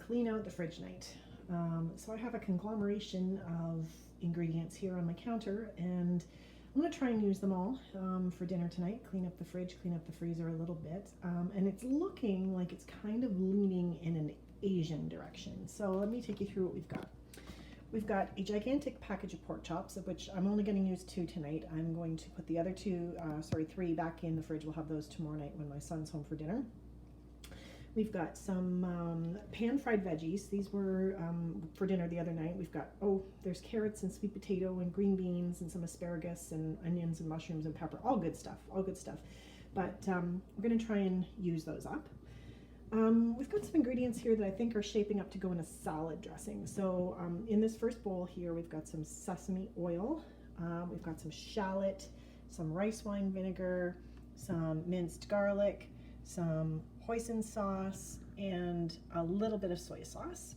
clean out the fridge night. So I have a conglomeration of ingredients here on my counter, and I'm going to try and use them all for dinner tonight. Clean up the fridge, clean up the freezer a little bit, and it's looking like it's kind of leaning in an Asian direction. So let me take you through what we've got. We've got a gigantic package of pork chops, of which I'm only going to use 2 tonight. I'm going to put the other 3 back in the fridge. We'll have those tomorrow night when my son's home for dinner. We've got some pan-fried veggies. These were for dinner the other night. We've got, there's carrots and sweet potato and green beans and some asparagus and onions and mushrooms and pepper. All good stuff, all good stuff. But we're going to try and use those up. We've got some ingredients here that I think are shaping up to go in a salad dressing. So in this first bowl here, we've got some sesame oil. We've got some shallot, some rice wine vinegar, some minced garlic, some hoisin sauce, and a little bit of soy sauce.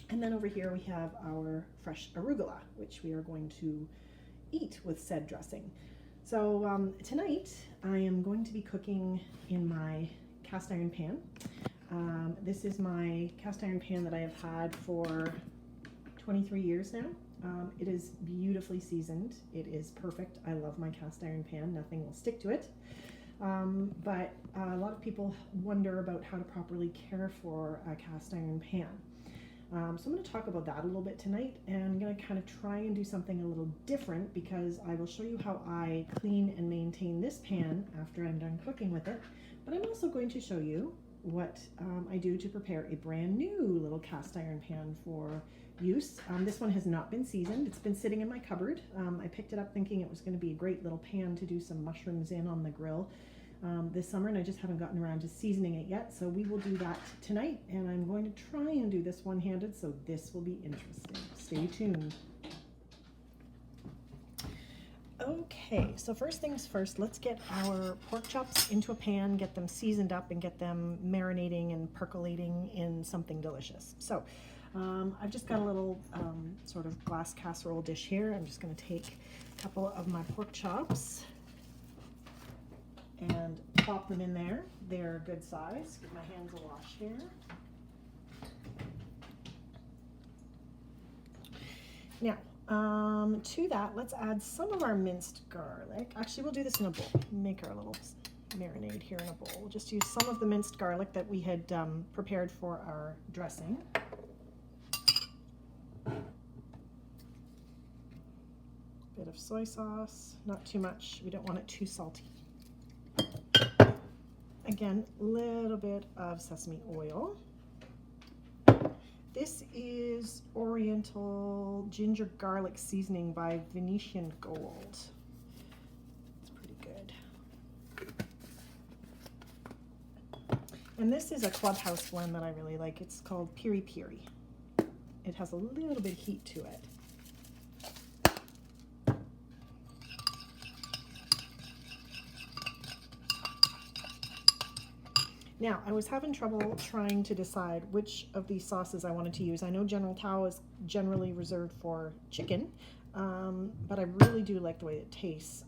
And then over here we have our fresh arugula, which we are going to eat with said dressing. So tonight I am going to be cooking in my cast iron pan. This is my cast iron pan that I have had for 23 years now. It is beautifully seasoned. It is perfect. I love my cast iron pan. Nothing will stick to it. But a lot of people wonder about how to properly care for a cast iron pan. So I'm going to talk about that a little bit tonight, and I'm going to kind of try and do something a little different, because I will show you how I clean and maintain this pan after I'm done cooking with it. But I'm also going to show you what I do to prepare a brand new little cast iron pan for use. This one has not been seasoned. It's been sitting in my cupboard. I picked it up thinking it was going to be a great little pan to do some mushrooms in on the grill this summer, and I just haven't gotten around to seasoning it yet. So we will do that tonight, and I'm going to try and do this one-handed, so this will be interesting. Stay tuned. Okay, so first things first, let's get our pork chops into a pan, get them seasoned up, and get them marinating and percolating in something delicious. So I've just got a little sort of glass casserole dish here. I'm just going to take a couple of my pork chops and pop them in there. They're a good size. Give my hands a wash here. Now, to that, let's add some of our minced garlic. Actually, we'll do this in a bowl. Make our little marinade here in a bowl. We'll just use some of the minced garlic that we had prepared for our dressing. Bit of soy sauce, not too much. We don't want it too salty. Again, a little bit of sesame oil. This is Oriental Ginger Garlic Seasoning by Venetian Gold. It's pretty good. And this is a Clubhouse blend that I really like. It's called Piri Piri. It has a little bit of heat to it. Now, I was having trouble trying to decide which of these sauces I wanted to use. I know General Tao is generally reserved for chicken, but I really do like the way it tastes.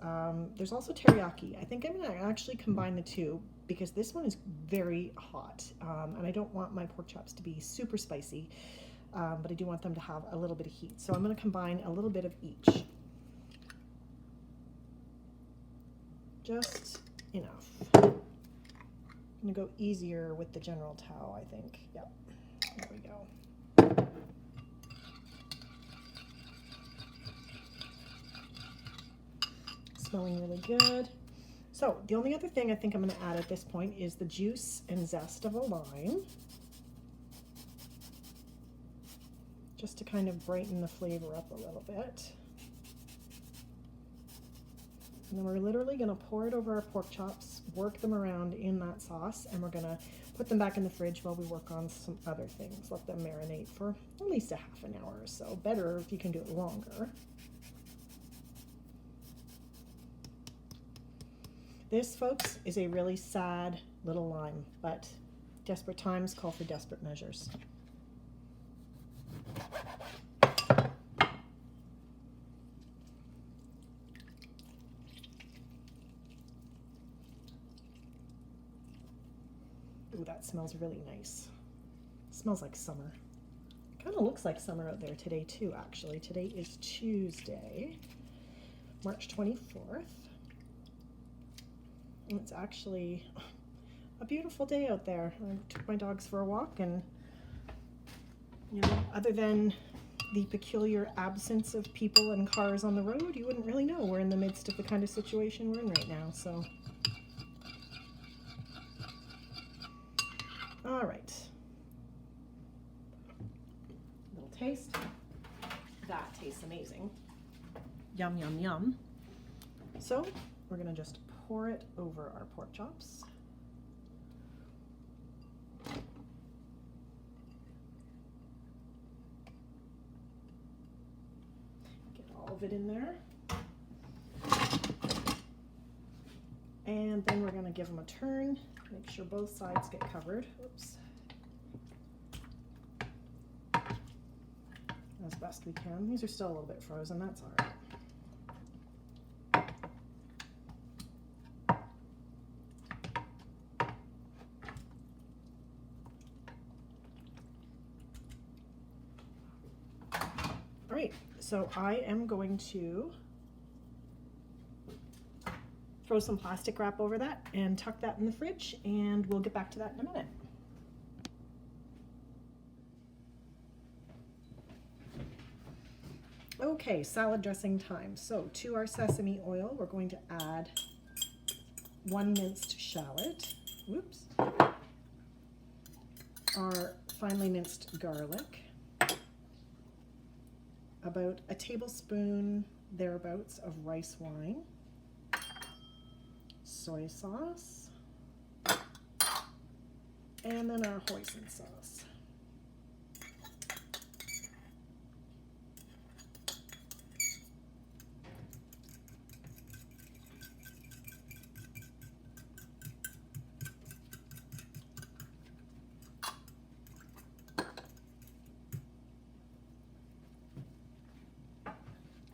There's also teriyaki. I think I'm going to actually combine the two, because this one is very hot, and I don't want my pork chops to be super spicy, but I do want them to have a little bit of heat. So I'm going to combine a little bit of each. Just enough. I'm going to go easier with the General Tao, I think. Yep, there we go. Smelling really good. So the only other thing I think I'm going to add at this point is the juice and zest of a lime, just to kind of brighten the flavor up a little bit. And then we're literally going to pour it over our pork chops, work them around in that sauce, and we're going to put them back in the fridge while we work on some other things. Let them marinate for at least a half an hour or so. Better if you can do it longer. This, folks, is a really sad little lime, but desperate times call for desperate measures. Ooh, that smells really nice. Smells like summer. Kind of looks like summer out there today too, actually. Today is Tuesday, March 24th. And it's actually a beautiful day out there. I took my dogs for a walk, and you know, other than the peculiar absence of people and cars on the road, you wouldn't really know we're in the midst of the kind of situation we're in right now. So, all right. A little taste. That tastes amazing. Yum, yum, yum. So we're gonna just pour it over our pork chops. Get all of it in there. And then we're gonna give them a turn. Make sure both sides get covered. Oops. As best we can. These are still a little bit frozen, that's all right. All right, so I am going to throw some plastic wrap over that and tuck that in the fridge, and we'll get back to that in a minute. Okay, salad dressing time. So to our sesame oil, we're going to add 1 minced shallot. Whoops. Our finely minced garlic. About a tablespoon thereabouts of rice wine. Soy sauce. And then our hoisin sauce.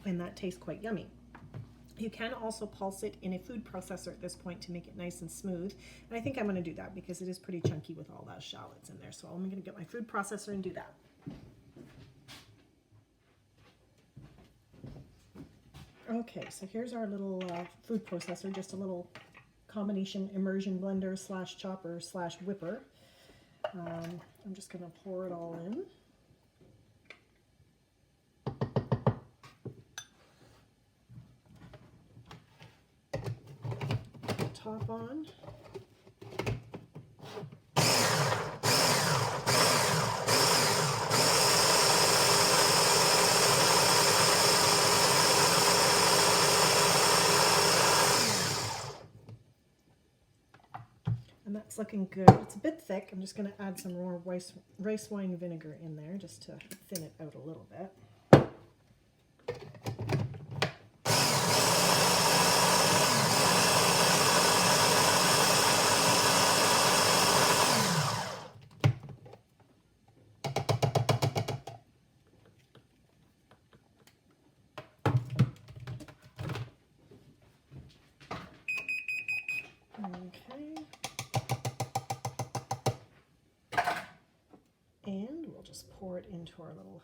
And that tastes quite yummy. You can also pulse it in a food processor at this point to make it nice and smooth. And I think I'm going to do that because it is pretty chunky with all those shallots in there. So I'm going to get my food processor and do that. Okay, so here's our little food processor, just a little combination immersion blender slash chopper slash whipper. I'm just going to pour it all in. Top on. And that's looking good. It's a bit thick. I'm just going to add some more rice wine vinegar in there just to thin it out a little bit. Okay. And we'll just pour it into our little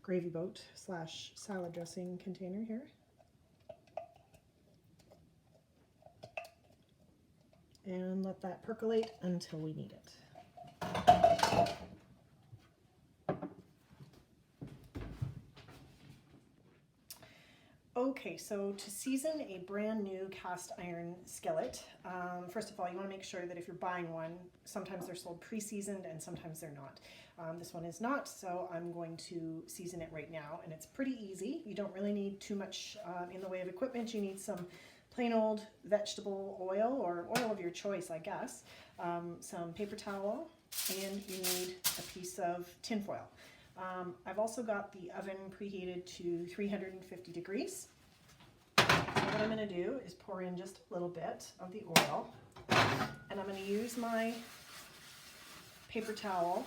gravy boat slash salad dressing container here. And let that percolate until we need it. Okay, so to season a brand new cast iron skillet, first of all, you want to make sure that if you're buying one, sometimes they're sold pre-seasoned and sometimes they're not. This one is not, so I'm going to season it right now, and it's pretty easy. You don't really need too much in the way of equipment. You need some plain old vegetable oil, or oil of your choice, I guess, some paper towel, and you need a piece of tin foil. I've also got the oven preheated to 350 degrees. And what I'm going to do is pour in just a little bit of the oil, and I'm going to use my paper towel.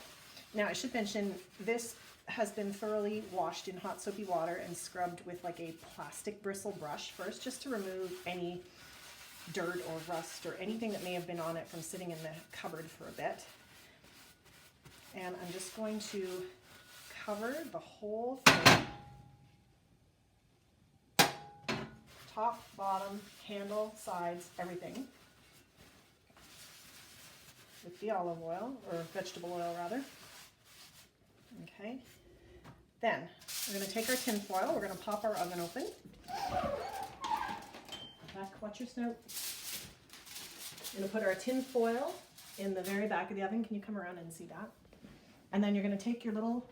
Now I should mention this has been thoroughly washed in hot soapy water and scrubbed with like a plastic bristle brush first, just to remove any dirt or rust or anything that may have been on it from sitting in the cupboard for a bit. And I'm just going to cover the whole thing. Top, bottom, handle, sides, everything. With the olive oil, or vegetable oil rather. Okay. Then we're going to take our tin foil. We're going to pop our oven open. Back, watch your snout. We're going to put our tin foil in the very back of the oven. Can you come around and see that? And then you're going to take your little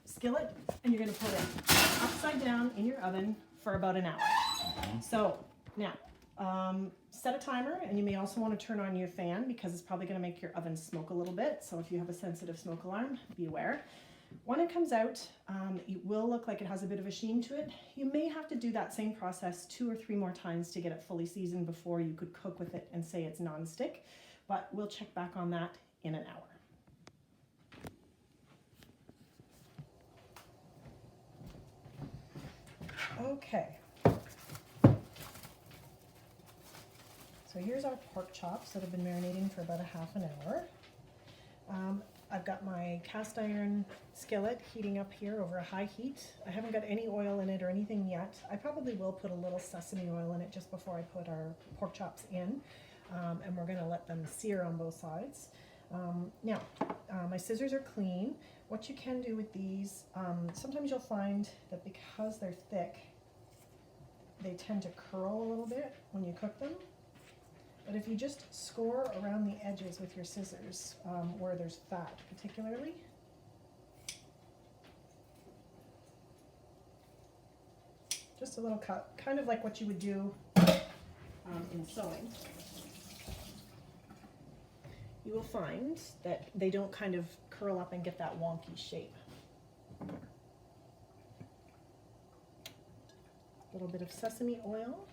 skillet and you're going to put it upside down in your oven for about an hour. So now, set a timer, and you may also want to turn on your fan because it's probably going to make your oven smoke a little bit. So if you have a sensitive smoke alarm, be aware. When it comes out, it will look like it has a bit of a sheen to it. You may have to do that same process 2 or 3 more times to get it fully seasoned before you could cook with it and say it's non-stick, but we'll check back on that in an hour. Okay. So here's our pork chops that have been marinating for about a half an hour. I've got my cast iron skillet heating up here over a high heat. I haven't got any oil in it or anything yet. I probably will put a little sesame oil in it just before I put our pork chops in. And we're going to let them sear on both sides. Now, my scissors are clean. What you can do with these, sometimes you'll find that because they're thick, they tend to curl a little bit when you cook them. But if you just score around the edges with your scissors, where there's fat particularly, just a little cut, kind of like what you would do in sewing, you will find that they don't kind of curl up and get that wonky shape. A little bit of sesame oil.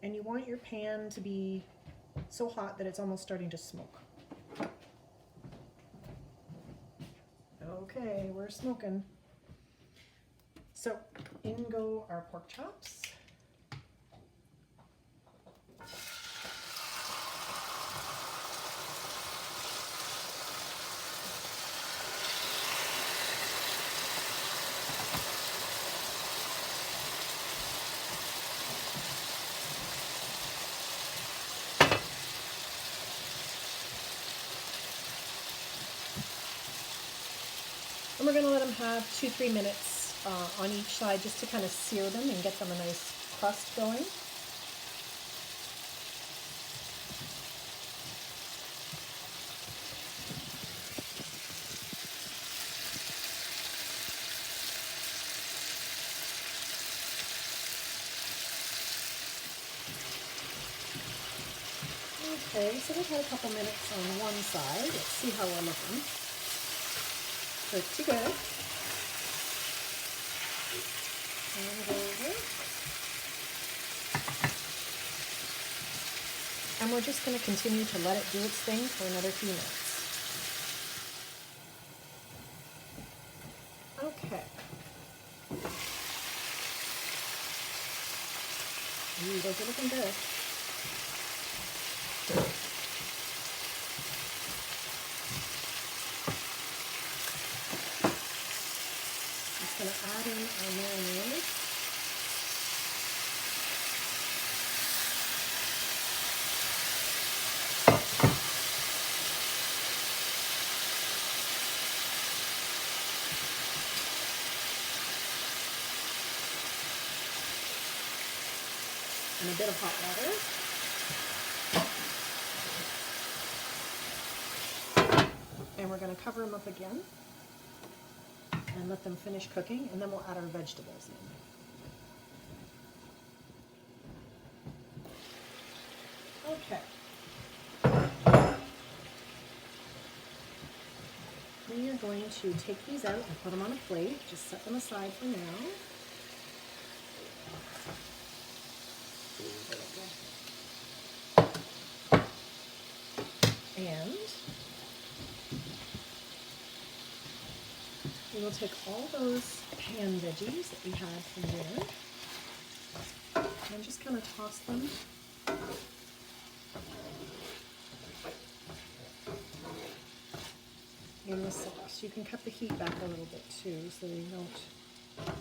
And you want your pan to be so hot that it's almost starting to smoke. Okay, we're smoking. So in go our pork chops. And we're going to let them have 2-3 minutes on each side just to kind of sear them and get them a nice crust going. Okay, so we've had a couple minutes on one side. Let's see how we're looking. Pretty good. Turn it over. And we're just going to continue to let it do its thing for another few minutes. Okay. Ooh, those are looking good. Going to add in our mayonnaise. And a bit of hot water. And we're going to cover them up again and let them finish cooking, and then we'll add our vegetables in. Okay. We are going to take these out and put them on a plate. Just set them aside for now. And we will take all those pan veggies that we had from dinner and just kind of toss them in the sauce. You can cut the heat back a little bit too so they don't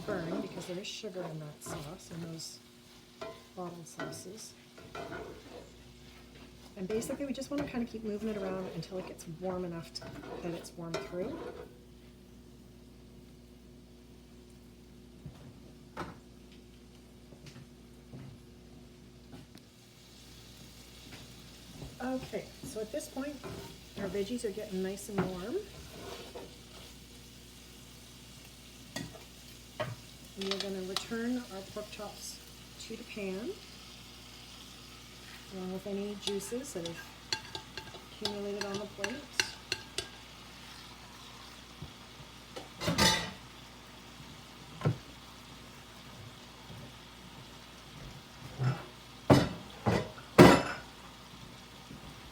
burn, because there is sugar in that sauce, in those bottled sauces. And basically we just want to kind of keep moving it around until it gets warm enough that it's warmed through. Okay, so at this point our veggies are getting nice and warm. We are going to return our pork chops to the pan, along with any juices that have accumulated on the plate.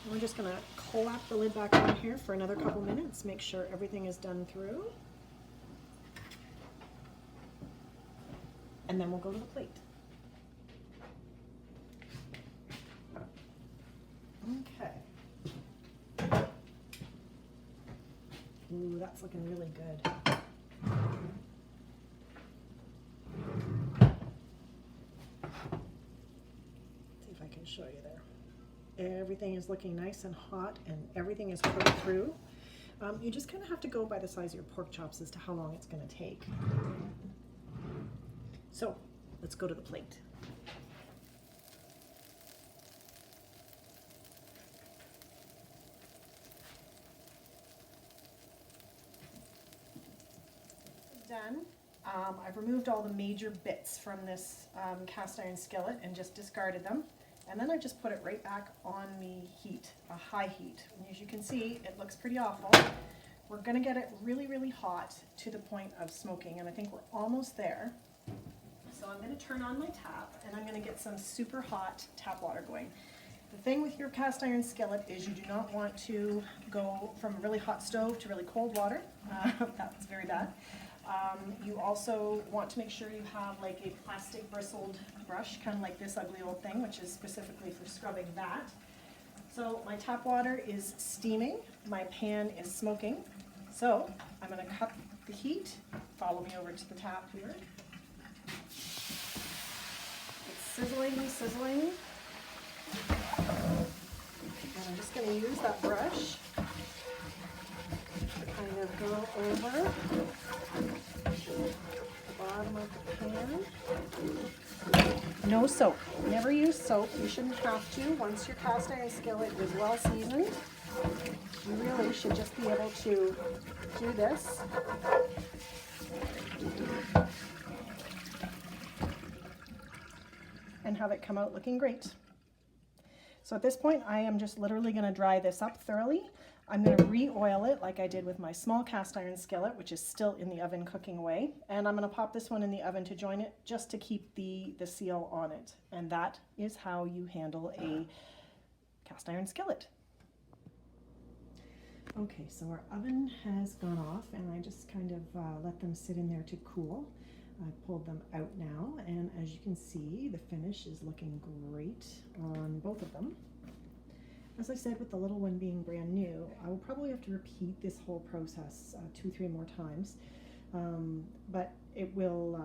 And we're just going to clap the lid back on here for another couple minutes, make sure everything is done through. And then we'll go to the plate. Okay. Ooh, that's looking really good. See if I can show you there. Everything is looking nice and hot, and everything is cooked through. You just kind of have to go by the size of your pork chops as to how long it's going to take. So let's go to the plate. Done. I've removed all the major bits from this cast iron skillet and just discarded them. And then I just put it right back on the heat, a high heat. And as you can see, it looks pretty awful. We're going to get it really, really hot to the point of smoking, and I think we're almost there. So I'm going to turn on my tap, and I'm going to get some super hot tap water going. The thing with your cast iron skillet is you do not want to go from a really hot stove to really cold water. That's very bad. You also want to make sure you have like a plastic bristled brush, kind of like this ugly old thing, which is specifically for scrubbing that. So my tap water is steaming, my pan is smoking. So I'm going to cut the heat. Follow me over to the tap here. Sizzling, sizzling. And I'm just going to use that brush to kind of go over the bottom of the pan. No soap. Never use soap. You shouldn't have to. Once your cast iron skillet is well seasoned, you really should just be able to do this. And have it come out looking great. So at this point, I am just literally going to dry this up thoroughly. I'm going to re-oil it like I did with my small cast iron skillet, which is still in the oven cooking away. And I'm going to pop this one in the oven to join it, just to keep the seal on it. And that is how you handle a cast iron skillet. Okay, so our oven has gone off, and I just kind of let them sit in there to cool. I pulled them out now, and as you can see, the finish is looking great on both of them. As I said, with the little one being brand new, I will probably have to repeat this whole process 2-3 more times, but it will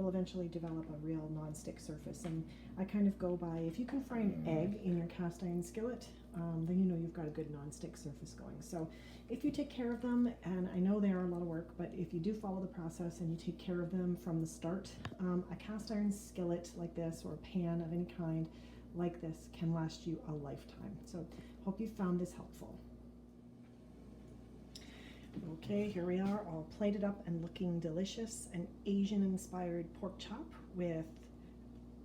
eventually develop a real non-stick surface. And I kind of go by, if you can fry an egg in your cast iron skillet, then you know you've got a good non-stick surface going. So if you take care of them, and I know they are a lot of work, but if you do follow the process and you take care of them from the start, a cast iron skillet like this, or a pan of any kind like this, can last you a lifetime. So hope you found this helpful. Okay, here we are, all plated up and looking delicious. An Asian-inspired pork chop with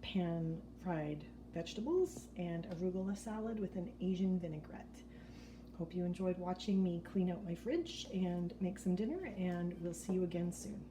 pan-fried vegetables and arugula salad with an Asian vinaigrette. Hope you enjoyed watching me clean out my fridge and make some dinner, and we'll see you again soon.